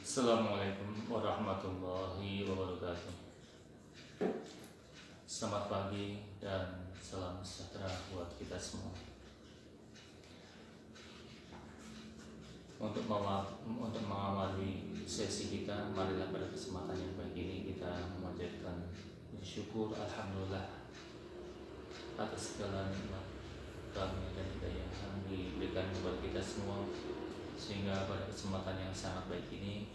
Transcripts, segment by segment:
Assalamualaikum warahmatullahi wabarakatuh. Selamat pagi dan salam sejahtera buat kita semua. Untuk mengawali sesi kita, marilah pada kesempatan yang baik ini kita memanjatkan syukur alhamdulillah atas segala nikmat karunia dan hidayah yang diberikan kepada kita semua, sehingga pada kesempatan yang sangat baik ini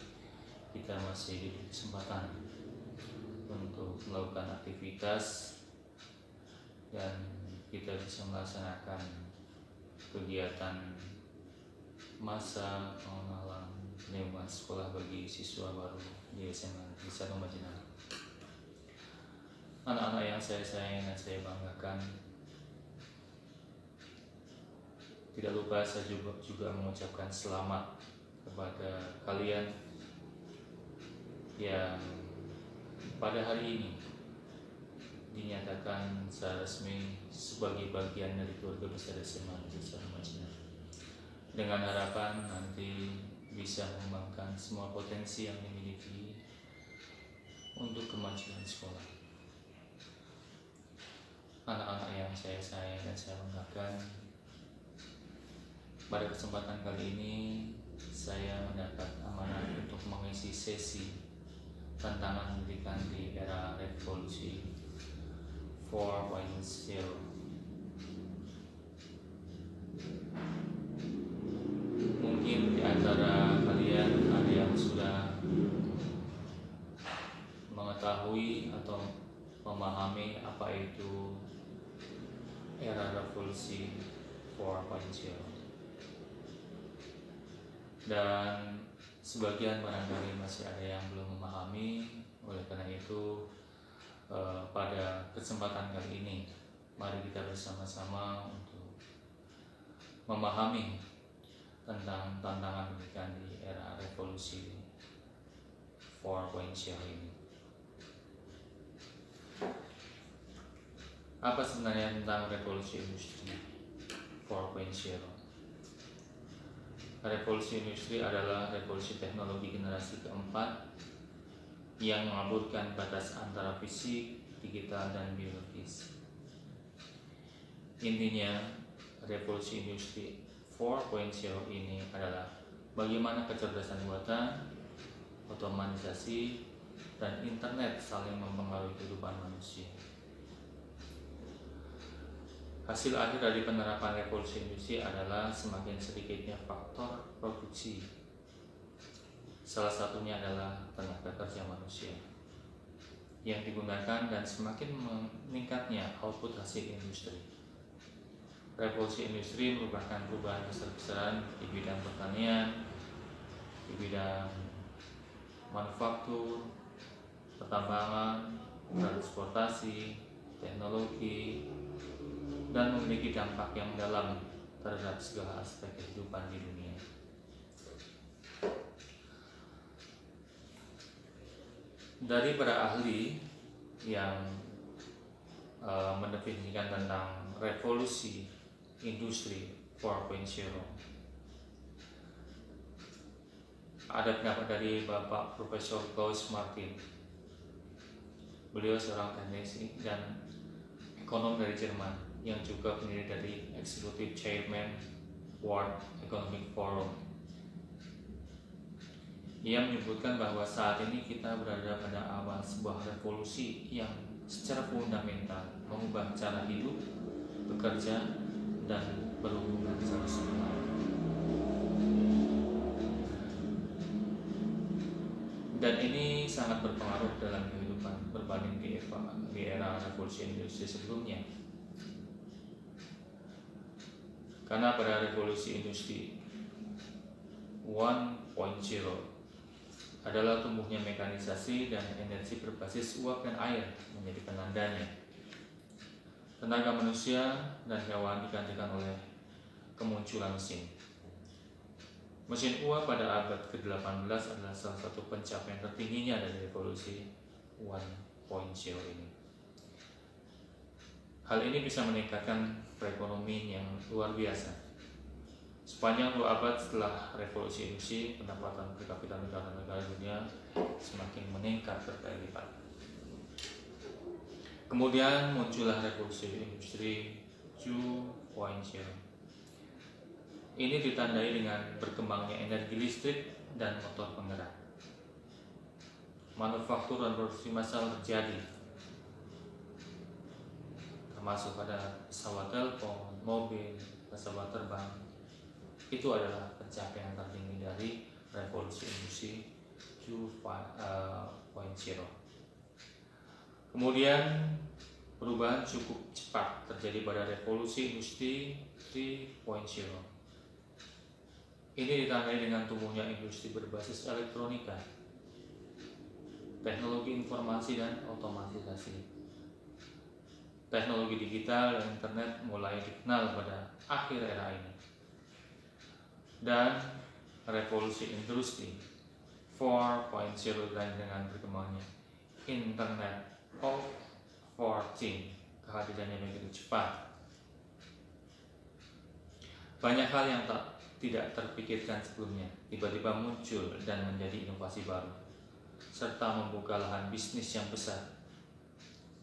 kita masih diberi kesempatan untuk melakukan aktivitas dan kita bisa melaksanakan kegiatan masa pengenalan lingkungan sekolah bagi siswa baru di SMA di Satu Majinah. Anak-anak yang saya sayangi dan saya banggakan, tidak lupa saya juga mengucapkan selamat kepada kalian yang pada hari ini dinyatakan secara resmi sebagai bagian dari keluarga besar SMA Negeri 1 Majinah, dengan harapan nanti bisa mengembangkan semua potensi yang dimiliki untuk kemajuan sekolah. Anak-anak yang saya sayang dan saya banggakan, pada kesempatan kali ini saya mendapat amanah untuk mengisi sesi tantangan pendidikan di era revolusi 4.0. Mungkin di antara kalian ada yang sudah mengetahui atau memahami apa itu era revolusi 4.0. Dan sebagian barangkali masih ada yang belum memahami. Oleh karena itu pada kesempatan kali ini mari kita bersama-sama untuk memahami tentang tantangan pendidikan di era revolusi 4.0 ini. Apa sebenarnya tentang revolusi industri 4.0? Revolusi industri adalah revolusi teknologi generasi keempat yang mengaburkan batas antara fisik, digital, dan biologis. Intinya, revolusi industri 4.0 ini adalah bagaimana kecerdasan buatan, otomatisasi, dan internet saling mempengaruhi kehidupan manusia. Hasil akhir dari penerapan revolusi industri adalah semakin sedikitnya faktor produksi. Salah satunya adalah tenaga kerja manusia yang digunakan dan semakin meningkatnya output hasil industri. Revolusi industri merupakan perubahan besar-besaran di bidang pertanian, di bidang manufaktur, pertambangan, transportasi, teknologi, dan memiliki dampak yang mendalam terhadap segala aspek kehidupan di dunia. Dari para ahli yang mendefinisikan tentang revolusi industri 4.0, ada pendapat dari Bapak Profesor Klaus Martin. Beliau seorang teknisi dan ekonom dari Jerman yang juga pendiri dari Executive Chairman World Economic Forum. Ia menyebutkan bahwa saat ini kita berada pada awal sebuah revolusi yang secara fundamental mengubah cara hidup, bekerja, dan berhubungan satu sama lain. Dan ini sangat berpengaruh dalam kehidupan berbanding di era revolusi industri sebelumnya. Karena pada revolusi industri 1.0 adalah tumbuhnya mekanisasi dan energi berbasis uap dan air menjadi penandanya. Tenaga manusia dan hewan digantikan oleh kemunculan mesin. Mesin uap pada abad ke-18 adalah salah satu pencapaian tertingginya dari revolusi 1.0 ini. Hal ini bisa meningkatkan perekonomian yang luar biasa. Sepanjang 2 abad setelah revolusi industri, pendapatan per kapita negara-negara dunia semakin meningkat berkali lipat. Kemudian muncullah revolusi industri 2.0. Ini ditandai dengan berkembangnya energi listrik dan motor penggerak. Manufaktur dan produksi massal terjadi, termasuk pada pesawat telepon, mobil, pesawat terbang. Itu adalah pencapaian tertinggi dari revolusi industri 2.0. Kemudian perubahan cukup cepat terjadi pada revolusi industri 3.0. Ini ditandai dengan tumbuhnya industri berbasis elektronika, teknologi informasi dan otomatisasi. Teknologi digital dan internet mulai dikenal pada akhir era ini. Dan revolusi industri 4.0 dengan berkembangnya Internet of Things, kehadirannya begitu cepat. Banyak hal yang tidak terpikirkan sebelumnya tiba-tiba muncul dan menjadi inovasi baru, serta membuka lahan bisnis yang besar.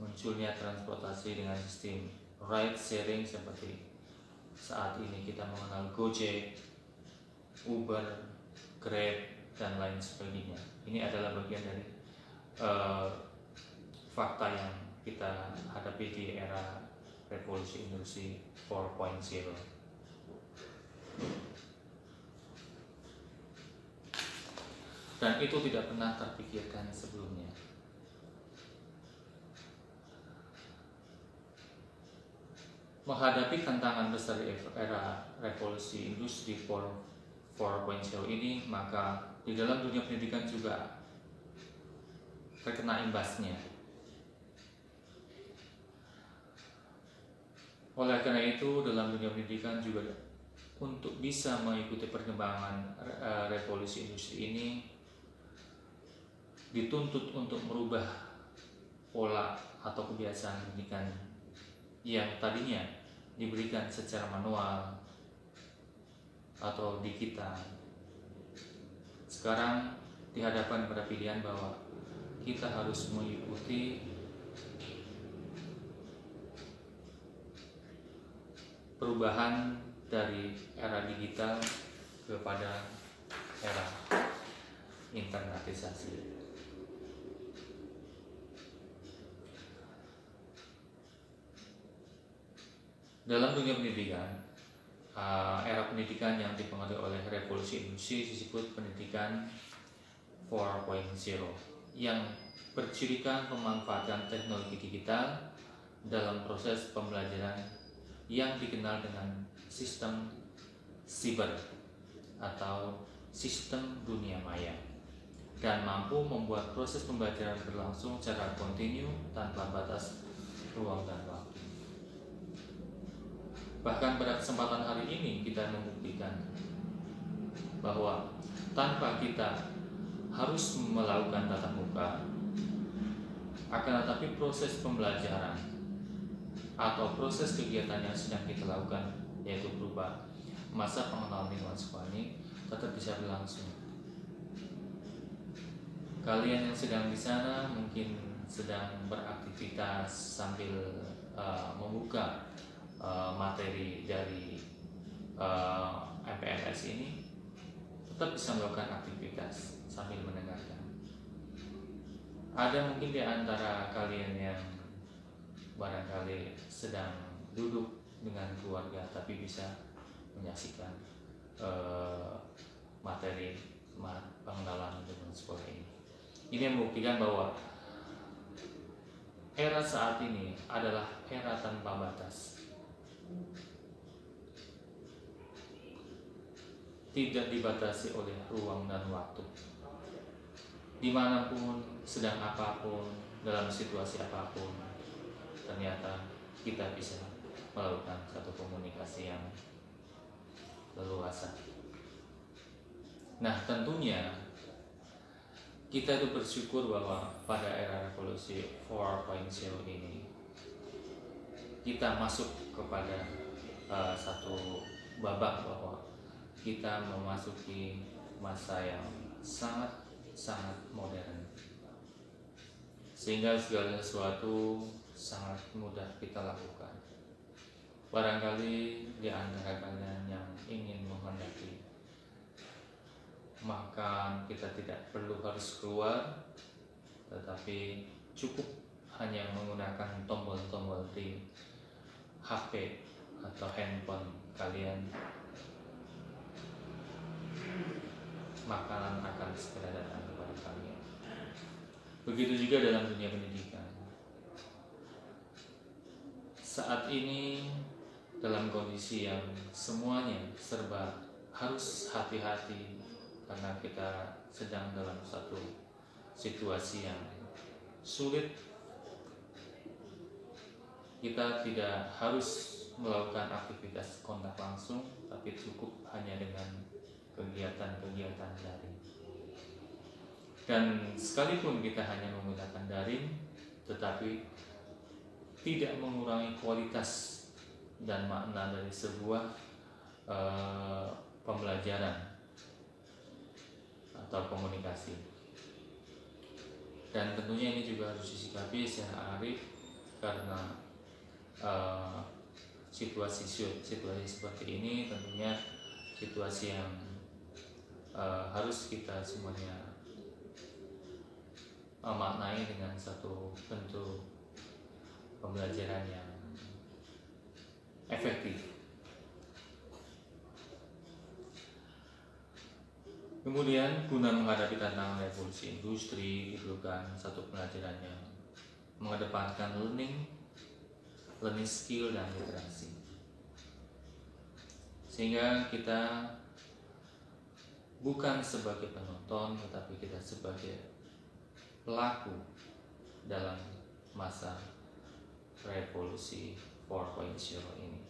Munculnya transportasi dengan sistem ride sharing seperti saat ini kita mengenal Gojek, Uber, Grab, dan lain sebagainya. Ini adalah bagian dari fakta yang kita hadapi di era revolusi industri 4.0. Dan itu tidak pernah terpikirkan sebelumnya. Menghadapi tantangan besar era revolusi industri 4.0 ini, maka di dalam dunia pendidikan juga terkena imbasnya. Oleh karena itu, dalam dunia pendidikan juga untuk bisa mengikuti perkembangan revolusi industri ini dituntut untuk merubah pola atau kebiasaan pendidikan yang tadinya diberikan secara manual atau digital. Sekarang dihadapkan pada pilihan bahwa kita harus mengikuti perubahan dari era digital kepada era internetisasi. Dalam dunia pendidikan, era pendidikan yang dipengaruhi oleh revolusi industri disebut pendidikan 4.0 yang bercirikan pemanfaatan teknologi digital dalam proses pembelajaran yang dikenal dengan sistem siber atau sistem dunia maya, dan mampu membuat proses pembelajaran berlangsung secara kontinu tanpa batas ruang dan waktu. Bahkan pada kesempatan hari ini kita membuktikan bahwa tanpa kita harus melakukan tatap muka, akan tetapi proses pembelajaran atau proses kegiatan yang sedang kita lakukan, yaitu berupa masa pengenalan lingkungan sekolah ini, tetap bisa berlangsung. Kalian yang sedang di sana mungkin sedang beraktivitas sambil membuka materi dari MPLS ini, tetap bisa melakukan aktivitas sambil mendengarkan. Ada mungkin di antara kalian yang barangkali sedang duduk dengan keluarga tapi bisa menyaksikan materi pengenalan dengan sekolah ini. Ini membuktikan bahwa era saat ini adalah era tanpa batas. Tidak dibatasi oleh ruang dan waktu. Dimanapun, sedang apapun, dalam situasi apapun, ternyata kita bisa melakukan satu komunikasi yang leluasa. Nah, tentunya kita itu bersyukur bahwa pada era revolusi 4.0 ini kita masuk kepada satu babak bahwa kita memasuki masa yang sangat modern, sehingga segala sesuatu sangat mudah kita lakukan. Barangkali di antara kalian yang ingin menghendaki makan, kita tidak perlu harus keluar, tetapi cukup hanya menggunakan tombol-tombol di HP atau handphone kalian, makanan akan segera datang kepada kalian. Begitu juga dalam dunia pendidikan. Saat ini dalam kondisi yang semuanya serba harus hati-hati, karena kita sedang dalam satu situasi yang sulit. Kita tidak harus melakukan aktivitas kontak langsung, tapi cukup hanya dengan kegiatan-kegiatan daring. Dan sekalipun kita hanya menggunakan daring, tetapi tidak mengurangi kualitas dan makna dari sebuah pembelajaran atau komunikasi. Dan tentunya ini juga harus disikapi secara arif, karena situasi seperti ini tentunya situasi yang harus kita semuanya maknai dengan satu bentuk pembelajaran yang efektif. Kemudian guna menghadapi tantangan revolusi industri, diperlukan satu pembelajaran yang mengedepankan learning skill dan literasi, sehingga kita bukan sebagai penonton, tetapi kita sebagai pelaku dalam masa revolusi 4.0 ini.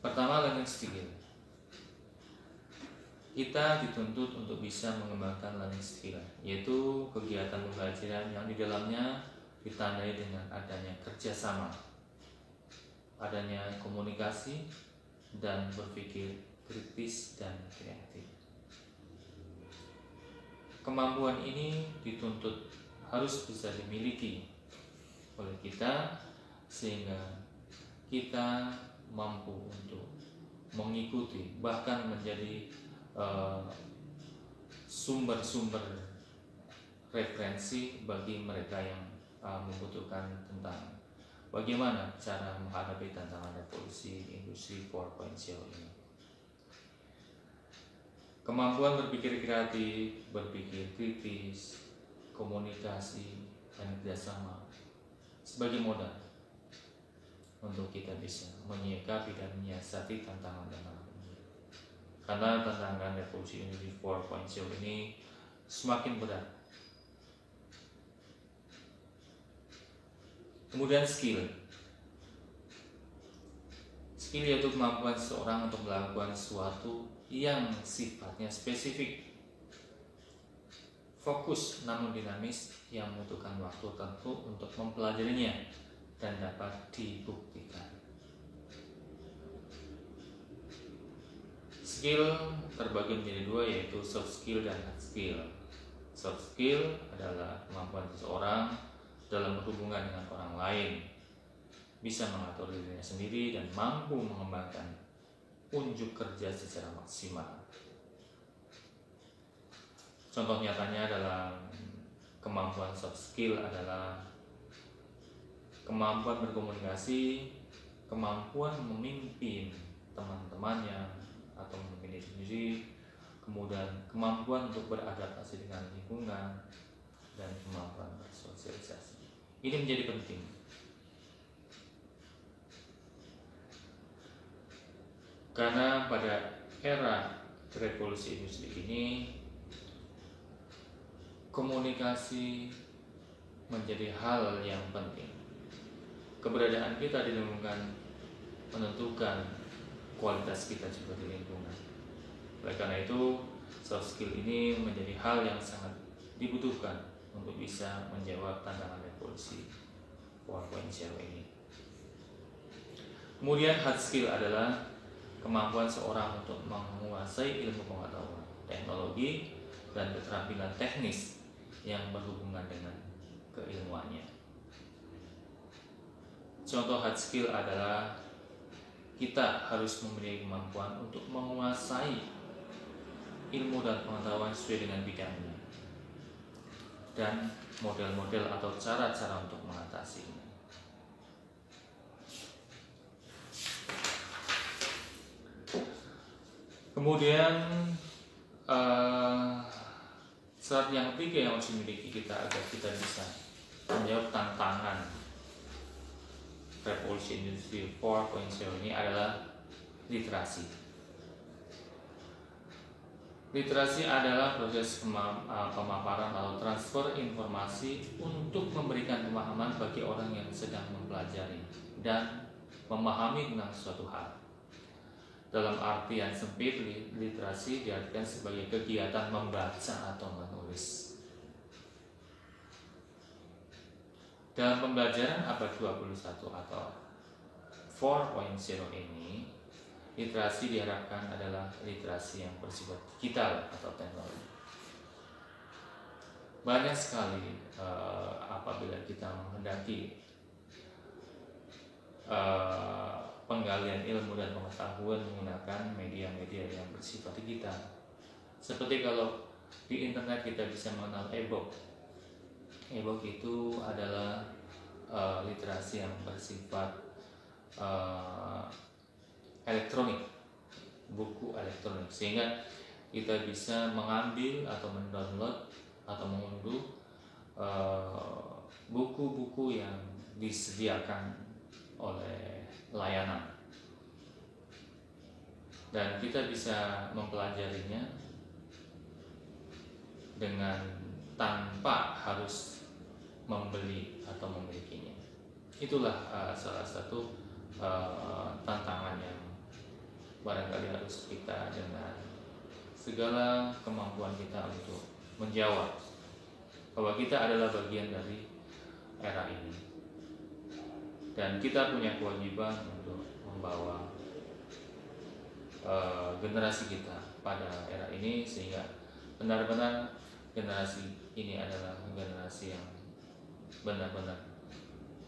Pertama, learning skill. Kita dituntut untuk bisa mengembangkan learning skill, yaitu kegiatan pembelajaran yang di dalamnya ditandai dengan adanya kerjasama, adanya komunikasi, dan berpikir kritis dan kreatif. Kemampuan ini dituntut harus bisa dimiliki oleh kita, sehingga kita mampu untuk mengikuti, bahkan menjadi sumber-sumber referensi bagi mereka yang membutuhkan tentang bagaimana cara menghadapi tantangan revolusi industri 4.0 ini. Kemampuan berpikir kreatif, berpikir kritis, komunikasi, dan kerjasama sebagai modal untuk kita bisa menyikapi dan menyiasati tantangan ini. Karena tantangan revolusi industri 4.0 ini semakin berat. Kemudian skill yaitu kemampuan seseorang untuk melakukan sesuatu yang sifatnya spesifik, fokus namun dinamis, yang membutuhkan waktu tentu untuk mempelajarinya dan dapat dibuktikan. Skill terbagi menjadi dua, yaitu soft skill dan hard skill. Soft skill adalah kemampuan seseorang dalam berhubungan dengan orang lain, bisa mengatur dirinya sendiri dan mampu mengembangkan unjuk kerja secara maksimal. Contoh nyatanya dalam kemampuan soft skill adalah kemampuan berkomunikasi, kemampuan memimpin teman-temannya atau memimpin diri sendiri, kemudian kemampuan untuk beradaptasi dengan lingkungan, dan kemampuan bersosialisasi. Ini menjadi penting. Karena pada era revolusi industri ini, komunikasi menjadi hal yang penting. Keberadaan kita di lingkungan menentukan kualitas kita juga di lingkungan. Oleh karena itu, soft skill ini menjadi hal yang sangat dibutuhkan untuk bisa menjawab tantangan revolusi 4.0 ini. Kemudian hard skill adalah kemampuan seorang untuk menguasai ilmu pengetahuan, teknologi, dan keterampilan teknis yang berhubungan dengan keilmuannya. Contoh hard skill adalah kita harus memiliki kemampuan untuk menguasai ilmu dan pengetahuan sesuai dengan bidangnya dan model-model atau cara-cara untuk mengatasinya. Kemudian syarat yang ketiga yang harus dimiliki kita agar kita bisa menjawab tantangan Revolusi Industri 4.0 ini adalah literasi. Literasi adalah proses pemaparan atau transfer informasi untuk memberikan pemahaman bagi orang yang sedang mempelajari dan memahami tentang suatu hal. Dalam artian sempit, literasi diartikan sebagai kegiatan membaca atau menulis. Dalam pembelajaran abad 21 atau 4.0 ini, literasi diharapkan adalah literasi yang bersifat digital atau teknologi. Banyak sekali apabila kita menghendaki penggalian ilmu dan pengetahuan menggunakan media-media yang bersifat digital. Seperti kalau di internet kita bisa mengenal e-book. E-book itu adalah literasi yang bersifat elektronik, buku elektronik, sehingga kita bisa mengambil atau mendownload atau mengunduh buku-buku yang disediakan oleh layanan, dan kita bisa mempelajarinya dengan tanpa harus membeli atau memilikinya. Itulah salah satu tantangan yang barangkali harus kita dengan segala kemampuan kita untuk menjawab bahwa kita adalah bagian dari era ini, dan kita punya kewajiban untuk membawa generasi kita pada era ini sehingga benar-benar generasi ini adalah generasi yang benar-benar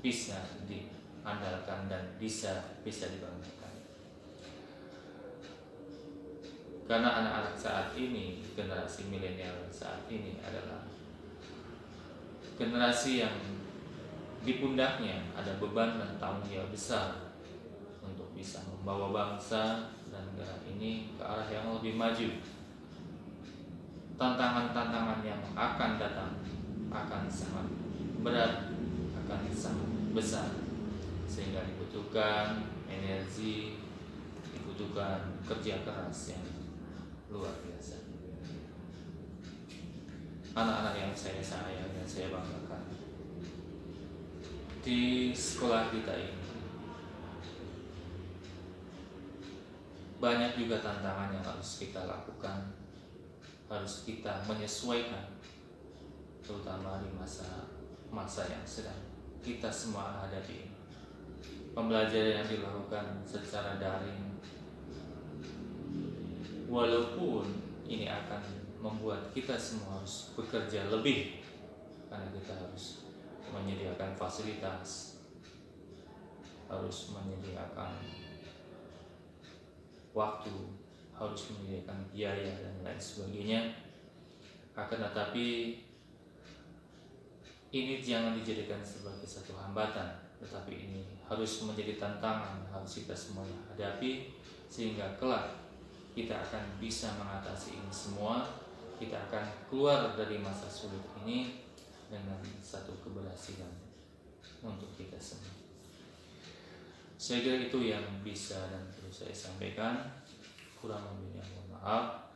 bisa diandalkan dan bisa dibanggakan. Karena anak-anak saat ini, generasi milenial saat ini adalah generasi yang di pundaknya ada beban dan tanggung jawab besar untuk bisa membawa bangsa dan negara ini ke arah yang lebih maju. Tantangan-tantangan yang akan datang akan sangat berat, akan sangat besar, sehingga dibutuhkan energi, dibutuhkan kerja keras yang luar biasa. Anak-anak yang saya sayang dan saya banggakan di sekolah kita ini, banyak juga tantangan yang harus kita lakukan, harus kita menyesuaikan, terutama di masa yang sedang kita semua hadapi. Pembelajaran yang dilakukan secara daring, walaupun ini akan membuat kita semua harus bekerja lebih, karena kita harus menyediakan fasilitas, harus menyediakan waktu, harus menyediakan biaya dan lain sebagainya. Akan tetapi ini jangan dijadikan sebagai satu hambatan, tetapi ini harus menjadi tantangan, harus kita semuanya hadapi, sehingga kelak kita akan bisa mengatasi ini semua. Kita akan keluar dari masa sulit ini dengan satu keberhasilan untuk kita semua. Saya kira itu yang bisa dan perlu saya sampaikan. Kurang lebihnya mohon maaf.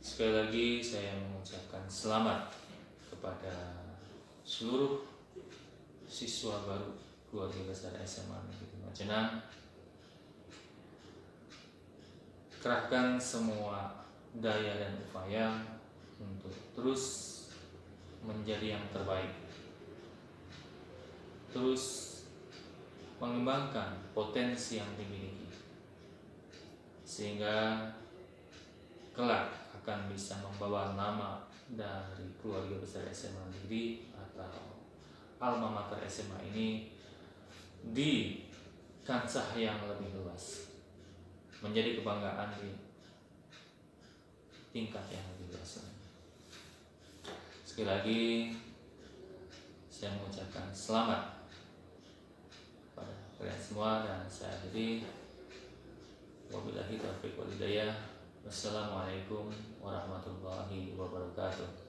Sekali lagi saya mengucapkan selamat kepada seluruh siswa baru keluarga besar SMA Negeri Majenang. Kerahkan semua daya dan upaya untuk terus menjadi yang terbaik, terus mengembangkan potensi yang dimiliki, sehingga kelak akan bisa membawa nama dari keluarga besar SMA Negeri atau alma mater SMA ini di kancah yang lebih luas, menjadi kebanggaan di tingkat yang lebih luas. Sekali lagi saya mengucapkan selamat pada kalian semua dan saya akhiri. Wabillahi taufiq wal hidayah. Wassalamualaikum warahmatullahi wabarakatuh.